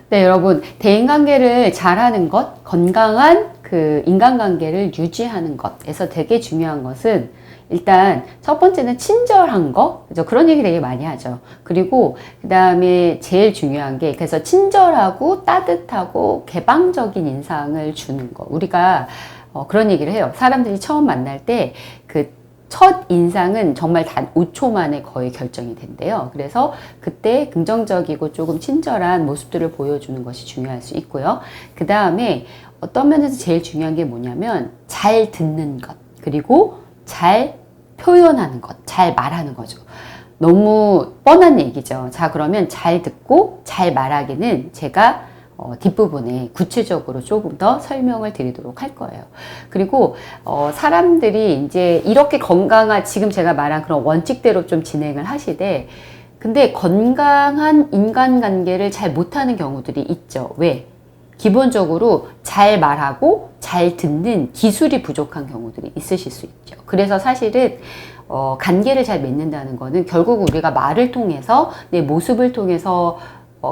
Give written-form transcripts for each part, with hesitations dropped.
네, 여러분, 대인관계를 잘하는 것, 건강한 그 인간관계를 유지하는 것에서 되게 중요한 것은 일단 첫 번째는 친절한 거, 그죠? 그런 얘기 되게 많이 하죠. 그리고 그 다음에 제일 중요한 게 그래서 친절하고 따뜻하고 개방적인 인상을 주는 거. 우리가 그런 얘기를 해요. 사람들이 처음 만날 때 그 첫 인상은 정말 단 5초 만에 거의 결정이 된대요. 그래서 그때 긍정적이고 조금 친절한 모습들을 보여주는 것이 중요할 수 있고요. 그 다음에 어떤 면에서 제일 중요한 게 뭐냐면 잘 듣는 것, 그리고 잘 표현하는 것, 잘 말하는 거죠. 너무 뻔한 얘기죠. 자, 그러면 잘 듣고 잘 말하기는 제가 뒷부분에 구체적으로 조금 더 설명을 드리도록 할 거예요. 그리고 사람들이 이제 이렇게 건강한 지금 제가 말한 그런 원칙대로 좀 진행을 하시되 근데 건강한 인간관계를 잘 못하는 경우들이 있죠. 왜? 기본적으로 잘 말하고 잘 듣는 기술이 부족한 경우들이 있으실 수 있죠. 그래서 사실은 관계를 잘 맺는다는 거는 결국 우리가 말을 통해서 내 모습을 통해서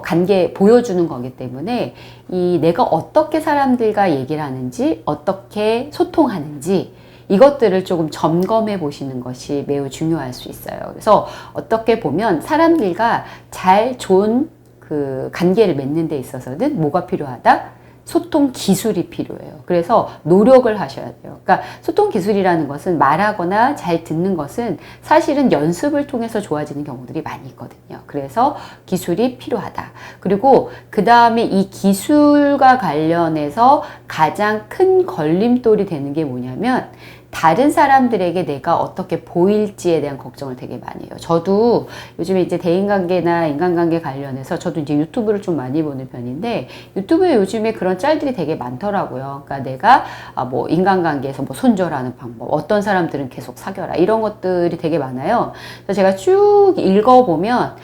관계 보여주는 거기 때문에 이 내가 어떻게 사람들과 얘기를 하는지 어떻게 소통하는지 이것들을 조금 점검해 보시는 것이 매우 중요할 수 있어요. 그래서 어떻게 보면 사람들과 잘 좋은 그 관계를 맺는 데 있어서는 뭐가 필요하다? 소통 기술이 필요해요. 그래서 노력을 하셔야 돼요. 그러니까 소통 기술이라는 것은 말하거나 잘 듣는 것은 사실은 연습을 통해서 좋아지는 경우들이 많이 있거든요. 그래서 기술이 필요하다. 그리고 그 다음에 이 기술과 관련해서 가장 큰 걸림돌이 되는 게 뭐냐면 다른 사람들에게 내가 어떻게 보일지에 대한 걱정을 되게 많이 해요. 저도 요즘에 이제 대인관계나 인간관계 관련해서 저도 이제 유튜브를 좀 많이 보는 편인데 유튜브에 요즘에 그런 짤들이 되게 많더라고요. 그러니까 내가 뭐 인간관계에서 뭐 손절하는 방법, 어떤 사람들은 계속 사겨라 이런 것들이 되게 많아요. 그래서 제가 쭉 읽어보면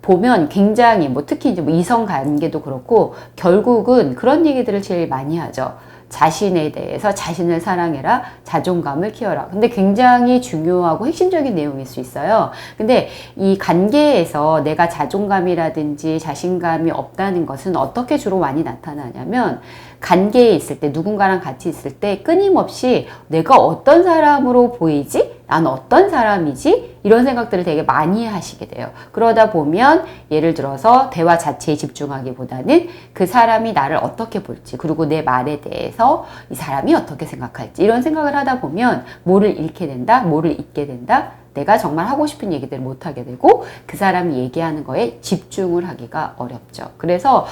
보면 굉장히 뭐 특히 이제 뭐 이성 관계도 그렇고 결국은 그런 얘기들을 제일 많이 하죠. 자신에 대해서 자신을 사랑해라, 자존감을 키워라. 근데 굉장히 중요하고 핵심적인 내용일 수 있어요. 근데 이 관계에서 내가 자존감이라든지 자신감이 없다는 것은 어떻게 주로 많이 나타나냐면 관계에 있을 때 누군가랑 같이 있을 때 끊임없이 내가 어떤 사람으로 보이지? 난 어떤 사람이지? 이런 생각들을 되게 많이 하시게 돼요. 그러다 보면 예를 들어서 대화 자체에 집중하기보다는 그 사람이 나를 어떻게 볼지 그리고 내 말에 대해서 이 사람이 어떻게 생각할지 이런 생각을 하다 보면 뭐를 잃게 된다? 뭐를 잊게 된다? 내가 정말 하고 싶은 얘기들을 못하게 되고 그 사람이 얘기하는 거에 집중을 하기가 어렵죠. 그래서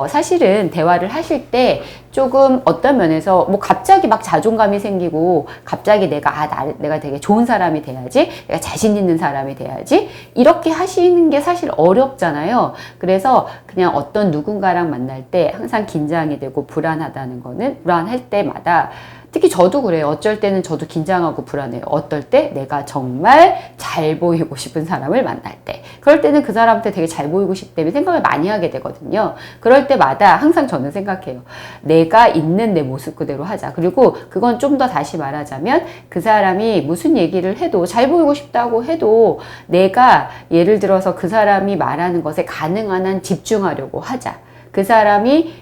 사실은 대화를 하실 때 조금 어떤 면에서 뭐 갑자기 막 자존감이 생기고 갑자기 내가 되게 좋은 사람이 돼야지, 내가 자신 있는 사람이 돼야지 이렇게 하시는 게 사실 어렵잖아요. 그래서 그냥 어떤 누군가랑 만날 때 항상 긴장이 되고 불안하다는 거는 불안할 때마다 특히 저도 그래요. 어쩔 때는 저도 긴장하고 불안해요. 어떨 때 내가 정말 잘 보이고 싶은 사람을 만날 때. 그럴 때는 그 사람한테 되게 잘 보이고 싶기 때문에 생각을 많이 하게 되거든요. 그럴 때마다 항상 저는 생각해요. 내가 있는 내 모습 그대로 하자. 그리고 그건 좀 더 다시 말하자면 그 사람이 무슨 얘기를 해도 잘 보이고 싶다고 해도 내가 예를 들어서 그 사람이 말하는 것에 가능한 한 집중하려고 하자. 그 사람이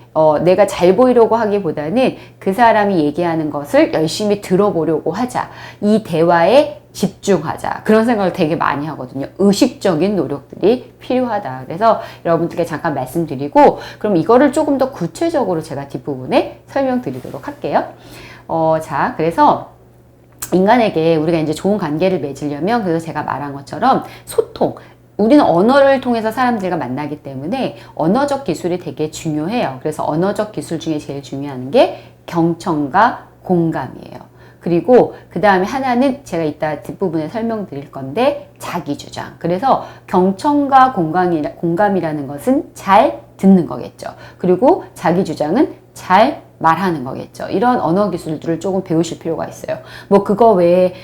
내가 잘 보이려고 하기보다는 그 사람이 얘기하는 것을 열심히 들어보려고 하자. 이 대화에 집중하자. 그런 생각을 되게 많이 하거든요. 의식적인 노력들이 필요하다. 그래서 여러분들께 잠깐 말씀드리고 그럼 이거를 조금 더 구체적으로 제가 뒷부분에 설명드리도록 할게요. 자, 그래서 인간에게 우리가 이제 좋은 관계를 맺으려면 그래서 제가 말한 것처럼 소통, 우리는 언어를 통해서 사람들과 만나기 때문에 언어적 기술이 되게 중요해요. 그래서 언어적 기술 중에 제일 중요한 게 경청과 공감이에요. 그리고 그 다음에 하나는 제가 이따 뒷부분에 설명드릴 건데 자기주장. 그래서 경청과 공감이라는 것은 잘 듣는 거겠죠. 그리고 자기주장은 잘 말하는 거겠죠. 이런 언어 기술들을 조금 배우실 필요가 있어요. 뭐 그거 외에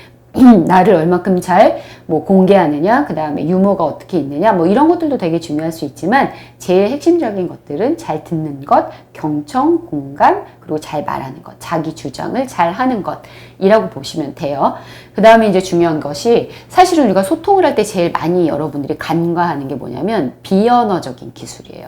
나를 얼마큼 잘 뭐 공개하느냐, 그 다음에 유머가 어떻게 있느냐, 뭐 이런 것들도 되게 중요할 수 있지만 제일 핵심적인 것들은 잘 듣는 것, 경청, 공감, 그리고 잘 말하는 것, 자기 주장을 잘 하는 것이라고 보시면 돼요. 그 다음에 이제 중요한 것이 사실은 우리가 소통을 할 때 제일 많이 여러분들이 간과하는 게 뭐냐면 비언어적인 기술이에요.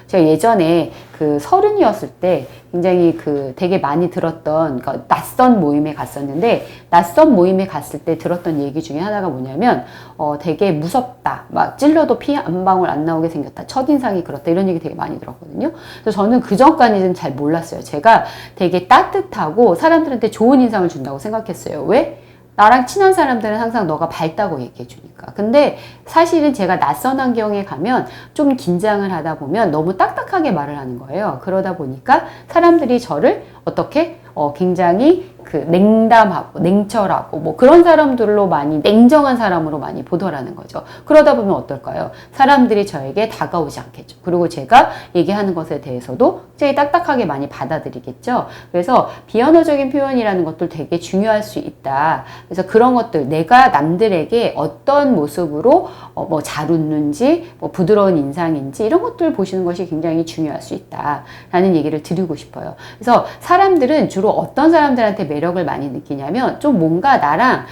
제가 예전에 그 서른이었을 때 굉장히 그 되게 많이 들었던, 그러니까 낯선 모임에 갔었는데, 낯선 모임에 갔을 때 들었던 얘기 중에 하나가 뭐냐면, 되게 무섭다. 막 찔러도 피 한 방울 안 나오게 생겼다. 첫인상이 그렇다. 이런 얘기 되게 많이 들었거든요. 그래서 저는 그 전까지는 잘 몰랐어요. 제가 되게 따뜻하고 사람들한테 좋은 인상을 준다고 생각했어요. 왜? 나랑 친한 사람들은 항상 너가 밝다고 얘기해 주니까. 근데 사실은 제가 낯선 환경에 가면 좀 긴장을 하다 보면 너무 딱딱하게 말을 하는 거예요. 그러다 보니까 사람들이 저를 어떻게 굉장히 그 냉담하고 냉철하고 뭐 그런 사람들로 많이, 냉정한 사람으로 많이 보더라는 거죠. 그러다 보면 어떨까요? 사람들이 저에게 다가오지 않겠죠. 그리고 제가 얘기하는 것에 대해서도 굉장히 딱딱하게 많이 받아들이겠죠. 그래서 비언어적인 표현이라는 것들 되게 중요할 수 있다. 그래서 그런 것들, 내가 남들에게 어떤 모습으로 뭐 잘 웃는지, 뭐 부드러운 인상인지 이런 것들 보시는 것이 굉장히 중요할 수 있다라는 얘기를 드리고 싶어요. 그래서 사람들은 주로 어떤 사람들한테 매력을 많이 느끼냐면 좀 뭔가 나랑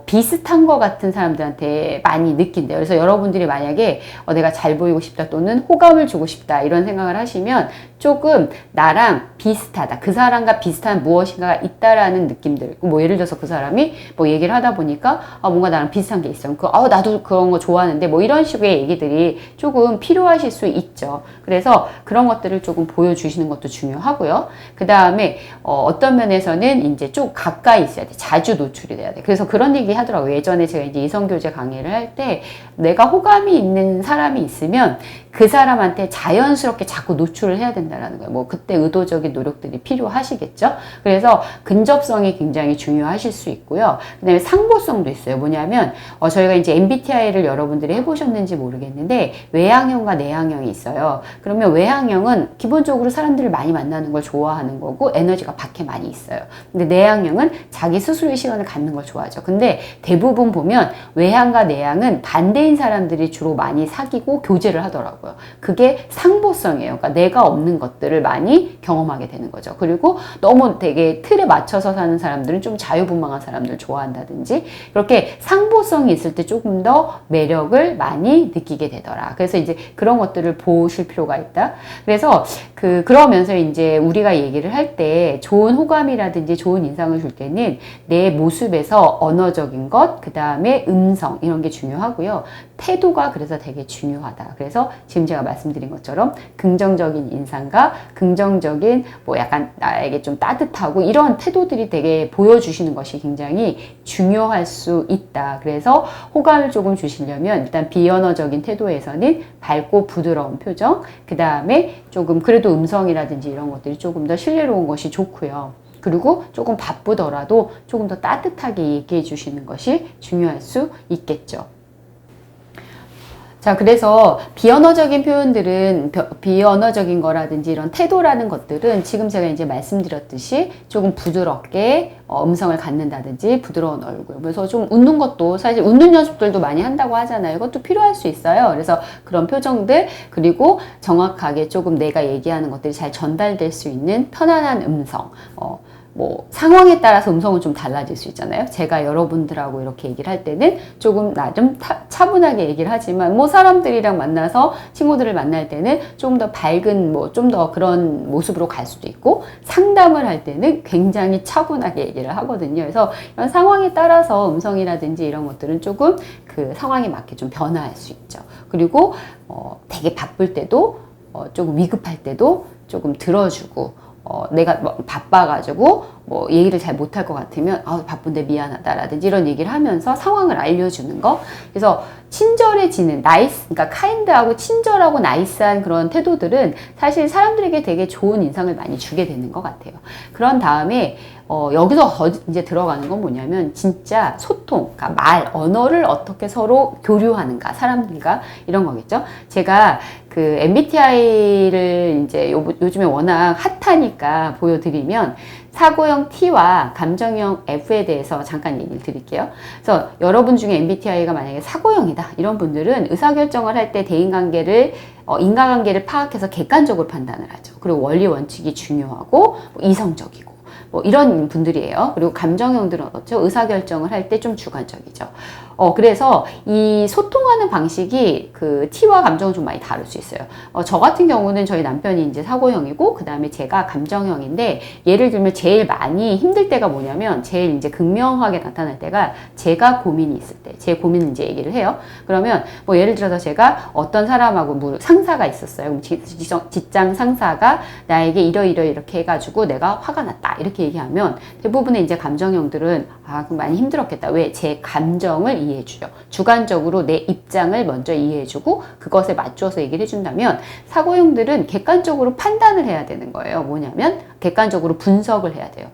비슷한 것 같은 사람들한테 많이 느낀대요. 그래서 여러분들이 만약에 내가 잘 보이고 싶다 또는 호감을 주고 싶다 이런 생각을 하시면 조금 나랑 비슷하다, 그 사람과 비슷한 무엇인가가 있다라는 느낌들, 뭐 예를 들어서 그 사람이 뭐 얘기를 하다 보니까 뭔가 나랑 비슷한 게 있어요. 나도 그런 거 좋아하는데 뭐 이런 식의 얘기들이 조금 필요하실 수 있죠. 그래서 그런 것들을 조금 보여주시는 것도 중요하고요. 그 다음에 어떤 면에서는 이제 좀 가까이 있어야 돼. 자주 노출이 돼야 돼. 그래서 그런 얘기 하더라고요. 예전에 제가 이제 이성교제 강의를 할 때 내가 호감이 있는 사람이 있으면 그 사람한테 자연스럽게 자꾸 노출을 해야 된다는 거예요. 뭐 그때 의도적인 노력들이 필요하시겠죠. 그래서 근접성이 굉장히 중요하실 수 있고요. 그다음에 상보성도 있어요. 뭐냐면 저희가 이제 MBTI를 여러분들이 해보셨는지 모르겠는데 외향형과 내향형이 있어요. 그러면 외향형은 기본적으로 사람들을 많이 만나는 걸 좋아하는 거고 에너지가 밖에 많이 있어요. 근데 내향형은 자기 스스로의 시간을 갖는 걸 좋아하죠. 근데 대부분 보면 외향과 내향은 반대인 사람들이 주로 많이 사귀고 교제를 하더라고요. 그게 상보성이에요. 그러니까 내가 없는 것들을 많이 경험하게 되는 거죠. 그리고 너무 되게 틀에 맞춰서 사는 사람들은 좀 자유분방한 사람들 좋아한다든지 이렇게 상보성이 있을 때 조금 더 매력을 많이 느끼게 되더라. 그래서 이제 그런 것들을 보실 필요가 있다. 그래서 그러면서 이제 우리가 얘기를 할 때 좋은 호감이라든지 좋은 인상을 줄 때는 내 모습에서 언어적인 것, 그 다음에 음성 이런 게 중요하고요. 태도가 그래서 되게 중요하다. 그래서 지금 제가 말씀드린 것처럼 긍정적인 인상과 긍정적인 뭐 약간 나에게 좀 따뜻하고 이런 태도들이 되게 보여주시는 것이 굉장히 중요할 수 있다. 그래서 호감을 조금 주시려면 일단 비언어적인 태도에서는 밝고 부드러운 표정, 그 다음에 조금 그래도 음성이라든지 이런 것들이 조금 더 신뢰로운 것이 좋고요. 그리고 조금 바쁘더라도 조금 더 따뜻하게 얘기해 주시는 것이 중요할 수 있겠죠. 자, 그래서 비언어적인 표현들은, 비언어적인 거라든지 이런 태도라는 것들은 지금 제가 이제 말씀드렸듯이 조금 부드럽게 음성을 갖는다든지 부드러운 얼굴. 그래서 좀 웃는 것도 사실 웃는 연습들도 많이 한다고 하잖아요. 이것도 필요할 수 있어요. 그래서 그런 표정들, 그리고 정확하게 조금 내가 얘기하는 것들이 잘 전달될 수 있는 편안한 음성. 뭐 상황에 따라서 음성은 좀 달라질 수 있잖아요. 제가 여러분들하고 이렇게 얘기를 할 때는 조금 나름 차분하게 얘기를 하지만 뭐 사람들이랑 만나서 친구들을 만날 때는 좀 더 밝은 뭐 좀 더 그런 모습으로 갈 수도 있고 상담을 할 때는 굉장히 차분하게 얘기를 하거든요. 그래서 이런 상황에 따라서 음성이라든지 이런 것들은 조금 그 상황에 맞게 좀 변화할 수 있죠. 그리고 되게 바쁠 때도 조금 위급할 때도 조금 들어주고 내가 뭐 바빠가지고 뭐 얘기를 잘 못할 것 같으면 바쁜데 미안하다라든지 이런 얘기를 하면서 상황을 알려주는 거. 그래서 친절해지는 그러니까 카인드하고 친절하고 나이스한 그런 태도들은 사실 사람들에게 되게 좋은 인상을 많이 주게 되는 것 같아요. 그런 다음에 여기서 이제 들어가는 건 뭐냐면 진짜 소통, 그러니까 언어를 어떻게 서로 교류하는가, 사람들과 이런 거겠죠. 제가 그 MBTI를 이제 요즘에 워낙 핫하니까 보여드리면 사고형 T와 감정형 F에 대해서 잠깐 얘기를 드릴게요. 그래서 여러분 중에 MBTI가 만약에 사고형이다 이런 분들은 의사결정을 할 때 대인관계를 인과관계를 파악해서 객관적으로 판단을 하죠. 그리고 원리 원칙이 중요하고 뭐 이성적이고 뭐 이런 분들이에요. 그리고 감정형들은 어떻죠? 의사결정을 할 때 좀 주관적이죠. 그래서 이 소통하는 방식이 그 T와 감정은 좀 많이 다를 수 있어요. 저 같은 경우는 저희 남편이 이제 사고형이고, 그 다음에 제가 감정형인데, 예를 들면 제일 많이 힘들 때가 뭐냐면, 제일 이제 극명하게 나타날 때가 제가 고민이 있을 때, 제 고민을 이제 얘기를 해요. 그러면 뭐 예를 들어서 제가 어떤 사람하고 뭐 상사가 있었어요. 그럼 직장 상사가 나에게 이렇게 해가지고 내가 화가 났다. 이렇게 얘기하면 대부분의 이제 감정형들은 그럼 많이 힘들었겠다. 왜? 제 감정을 이해해주죠. 주관적으로 내 입장을 먼저 이해해주고 그것에 맞춰서 얘기를 해준다면, 사고형들은 객관적으로 판단을 해야 되는 거예요. 뭐냐면 객관적으로 분석을 해야 돼요.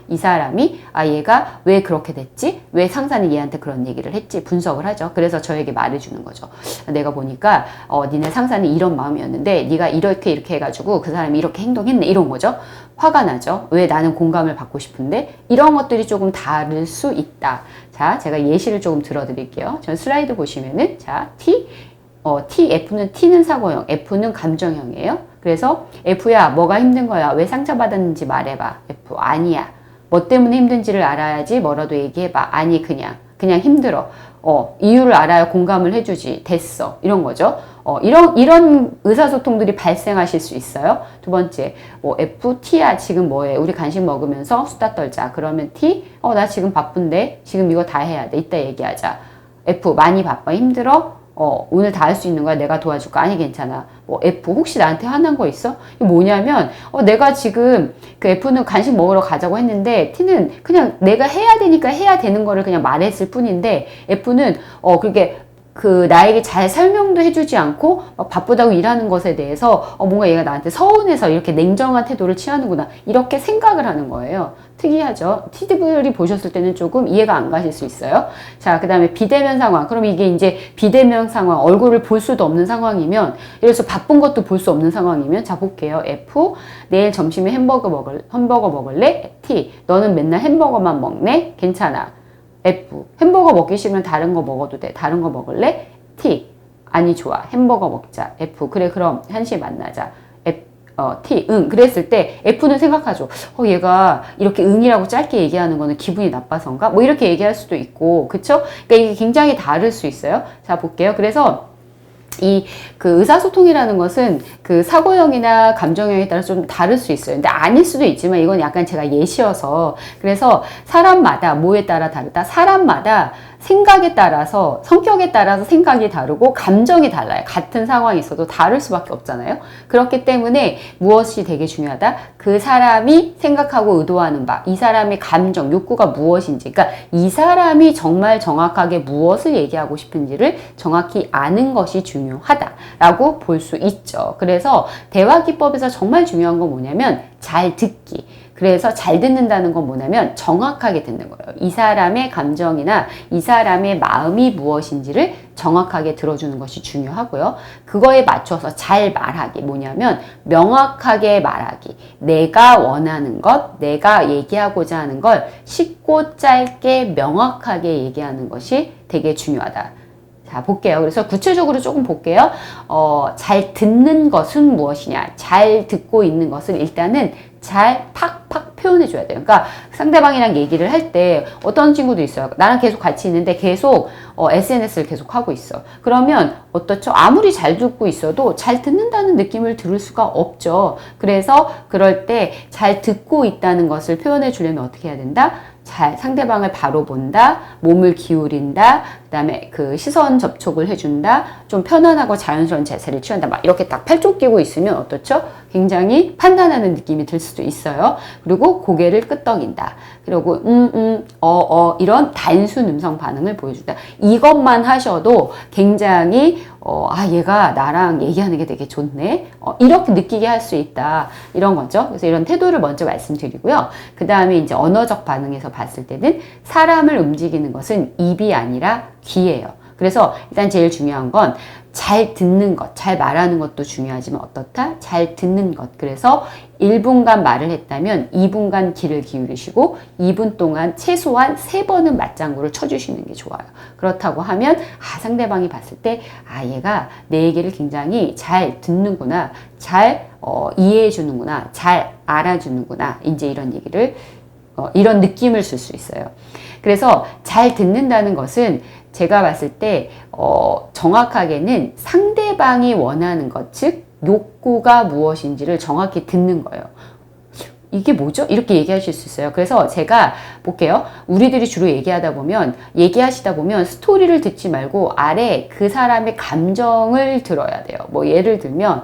이 사람이 얘가 왜 그렇게 됐지? 왜 상사는 얘한테 그런 얘기를 했지? 분석을 하죠. 그래서 저에게 말해주는 거죠. 내가 보니까 니네 상사는 이런 마음이었는데 네가 이렇게 해가지고 그 사람이 이렇게 행동했네, 이런 거죠. 화가 나죠. 왜? 나는 공감을 받고 싶은데. 이런 것들이 조금 다를 수 있다. 자, 제가 예시를 조금 들어드릴게요. 전 슬라이드 보시면은, 자, F는 T는 사고형, F는 감정형이에요. 그래서 F야, 뭐가 힘든 거야? 왜 상처받았는지 말해봐. F, 아니야. 뭐 때문에 힘든지를 알아야지 뭐라도 얘기해봐. 아니, 그냥 힘들어. 이유를 알아야 공감을 해주지. 됐어. 이런 거죠. 이런 의사소통들이 발생하실 수 있어요. 두 번째, F, T야, 지금 뭐해? 우리 간식 먹으면서 수다 떨자. 그러면 T, 나 지금 바쁜데? 지금 이거 다 해야 돼. 이따 얘기하자. F, 많이 바빠? 힘들어? 오늘 다 할 수 있는 거야? 내가 도와줄까? 아니, 괜찮아. F, 혹시 나한테 화난 거 있어? 이게 뭐냐면, 내가 지금 그 F는 간식 먹으러 가자고 했는데, T는 그냥 내가 해야 되니까 해야 되는 거를 그냥 말했을 뿐인데, F는, 그게 나에게 잘 설명도 해주지 않고 바쁘다고 일하는 것에 대해서 뭔가 얘가 나한테 서운해서 이렇게 냉정한 태도를 취하는구나, 이렇게 생각을 하는 거예요. 특이하죠. T들이 보셨을 때는 조금 이해가 안 가실 수 있어요. 자, 그 다음에 비대면 상황. 그럼 이게 이제 비대면 상황, 얼굴을 볼 수도 없는 상황이면, 예를 들어서 바쁜 것도 볼 수 없는 상황이면, 자, 볼게요. F, 내일 점심에 햄버거 먹을래? T, 너는 맨날 햄버거만 먹네? 괜찮아. F, 햄버거 먹기 싫으면 다른 거 먹어도 돼. 다른 거 먹을래? T, 아니, 좋아. 햄버거 먹자. F, 그래, 그럼 1시에 만나자. T, 응. 그랬을 때 F는 생각하죠. 얘가 이렇게 응이라고 짧게 얘기하는 거는 기분이 나빠서인가? 뭐 이렇게 얘기할 수도 있고, 그쵸? 그러니까 이게 굉장히 다를 수 있어요. 자, 볼게요. 그래서 그 의사소통이라는 것은 그 사고형이나 감정형에 따라 좀 다를 수 있어요. 근데 아닐 수도 있지만 이건 약간 제가 예시여서, 그래서 사람마다 뭐에 따라 다르다? 사람마다 생각에 따라서, 성격에 따라서 생각이 다르고 감정이 달라요. 같은 상황이 있어도 다를 수밖에 없잖아요. 그렇기 때문에 무엇이 되게 중요하다? 그 사람이 생각하고 의도하는 바, 이 사람의 감정, 욕구가 무엇인지, 그러니까 이 사람이 정말 정확하게 무엇을 얘기하고 싶은지를 정확히 아는 것이 중요하다라고 볼 수 있죠. 그래서 대화 기법에서 정말 중요한 건 뭐냐면 잘 듣기. 그래서 잘 듣는다는 건 뭐냐면 정확하게 듣는 거예요. 이 사람의 감정이나 이 사람의 마음이 무엇인지를 정확하게 들어주는 것이 중요하고요. 그거에 맞춰서 잘 말하기. 뭐냐면 명확하게 말하기. 내가 원하는 것, 내가 얘기하고자 하는 걸 쉽고 짧게 명확하게 얘기하는 것이 되게 중요하다. 자, 볼게요. 그래서 구체적으로 조금 볼게요. 잘 듣는 것은 무엇이냐? 잘 듣고 있는 것은 일단은 잘 팍팍 표현해 줘야 돼요. 그러니까 상대방이랑 얘기를 할 때 어떤 친구도 있어요. 나랑 계속 같이 있는데 계속 SNS를 계속 하고 있어. 그러면 어떻죠? 아무리 잘 듣고 있어도 잘 듣는다는 느낌을 들을 수가 없죠. 그래서 그럴 때 잘 듣고 있다는 것을 표현해 주려면 어떻게 해야 된다? 잘 상대방을 바로 본다, 몸을 기울인다, 그 다음에 그 시선 접촉을 해준다, 좀 편안하고 자연스러운 자세를 취한다, 막 이렇게 딱 팔쪽 끼고 있으면 어떻죠? 굉장히 판단하는 느낌이 들 수도 있어요. 그리고 고개를 끄덕인다. 그리고 이런 단순 음성 반응을 보여준다. 이것만 하셔도 굉장히 얘가 나랑 얘기하는 게 되게 좋네. 이렇게 느끼게 할 수 있다. 이런 거죠. 그래서 이런 태도를 먼저 말씀드리고요. 그 다음에 이제 언어적 반응에서 봤을 때는 사람을 움직이는 것은 입이 아니라 귀예요. 그래서 일단 제일 중요한 건 잘 듣는 것, 잘 말하는 것도 중요하지만 어떻다? 잘 듣는 것. 그래서 1분간 말을 했다면 2분간 귀를 기울이시고 2분 동안 최소한 3번은 맞장구를 쳐주시는 게 좋아요. 그렇다고 하면 상대방이 봤을 때 얘가 내 얘기를 굉장히 잘 듣는구나, 잘 이해해 주는구나, 잘 알아주는구나, 이제 이런 얘기를 이런 느낌을 줄 수 있어요. 그래서 잘 듣는다는 것은 제가 봤을 때 정확하게는 상대방이 원하는 것, 즉 욕구가 무엇인지를 정확히 듣는 거예요. 이게 뭐죠? 이렇게 얘기하실 수 있어요. 그래서 제가 볼게요. 우리들이 주로 얘기하시다 보면 스토리를 듣지 말고 아래 그 사람의 감정을 들어야 돼요. 뭐 예를 들면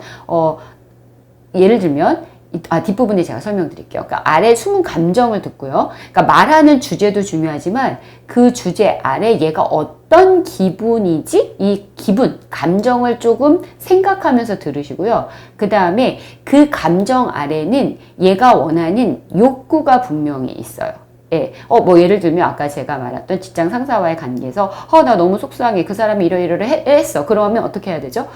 뒷부분에 제가 설명드릴게요. 그러니까 아래 숨은 감정을 듣고요. 그러니까 말하는 주제도 중요하지만 그 주제 아래 얘가 어떤 기분이지? 이 기분, 감정을 조금 생각하면서 들으시고요. 그 다음에 그 감정 아래는 얘가 원하는 욕구가 분명히 있어요. 예. 뭐 예를 들면 아까 제가 말했던 직장 상사와의 관계에서 나 너무 속상해. 그 사람이 이러이러를 했어. 그러면 어떻게 해야 되죠?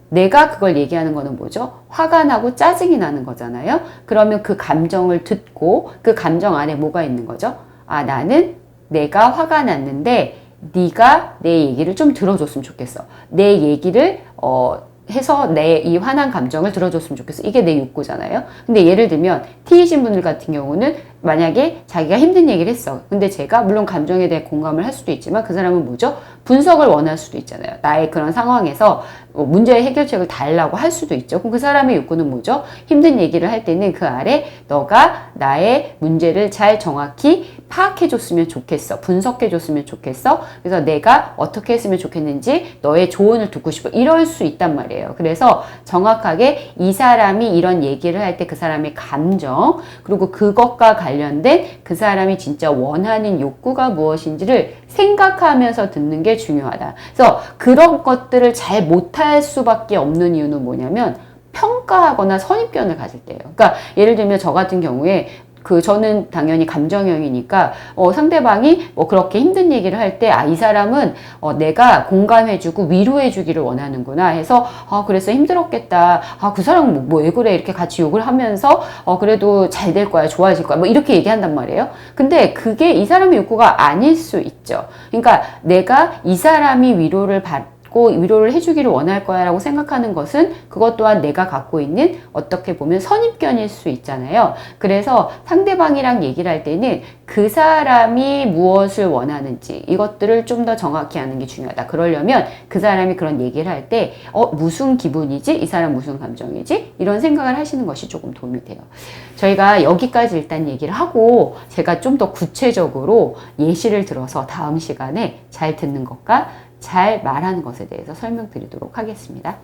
내가 그걸 얘기하는 거는 뭐죠? 화가 나고 짜증이 나는 거잖아요. 그러면 그 감정을 듣고 그 감정 안에 뭐가 있는 거죠? 나는 내가 화가 났는데 네가 내 얘기를 좀 들어줬으면 좋겠어. 내 얘기를 해서 내 이 화난 감정을 들어줬으면 좋겠어. 이게 내 욕구잖아요. 근데 예를 들면 T이신 분들 같은 경우는 만약에 자기가 힘든 얘기를 했어. 근데 제가 물론 감정에 대해 공감을 할 수도 있지만 그 사람은 뭐죠? 분석을 원할 수도 있잖아요. 나의 그런 상황에서 문제의 해결책을 달라고 할 수도 있죠. 그럼 그 사람의 욕구는 뭐죠? 힘든 얘기를 할 때는 그 아래 너가 나의 문제를 잘 정확히 파악해줬으면 좋겠어. 분석해줬으면 좋겠어. 그래서 내가 어떻게 했으면 좋겠는지 너의 조언을 듣고 싶어. 이럴 수 있단 말이에요. 그래서 정확하게 이 사람이 이런 얘기를 할 때 그 사람의 감정, 그리고 그것과 관련된 그 사람이 진짜 원하는 욕구가 무엇인지를 생각하면서 듣는 게 중요하다. 그래서 그런 것들을 잘 못할 수밖에 없는 이유는 뭐냐면 평가하거나 선입견을 가질 때예요. 그러니까 예를 들면 저 같은 경우에 저는 당연히 감정형이니까, 상대방이 그렇게 힘든 얘기를 할 때, 이 사람은, 내가 공감해주고 위로해주기를 원하는구나 해서, 그래서 힘들었겠다. 그 사람은 왜 그래? 이렇게 같이 욕을 하면서, 그래도 잘 될 거야. 좋아질 거야. 뭐 이렇게 얘기한단 말이에요. 근데 그게 이 사람의 욕구가 아닐 수 있죠. 그러니까 내가 이 사람이 위로를 해주기를 원할 거야 라고 생각하는 것은 그것 또한 내가 갖고 있는 어떻게 보면 선입견일 수 있잖아요. 그래서 상대방이랑 얘기를 할 때는 그 사람이 무엇을 원하는지 이것들을 좀 더 정확히 아는 게 중요하다. 그러려면 그 사람이 그런 얘기를 할 때 무슨 기분이지? 이 사람 무슨 감정이지? 이런 생각을 하시는 것이 조금 도움이 돼요. 저희가 여기까지 일단 얘기를 하고 제가 좀 더 구체적으로 예시를 들어서 다음 시간에 잘 듣는 것과 잘 말하는 것에 대해서 설명드리도록 하겠습니다.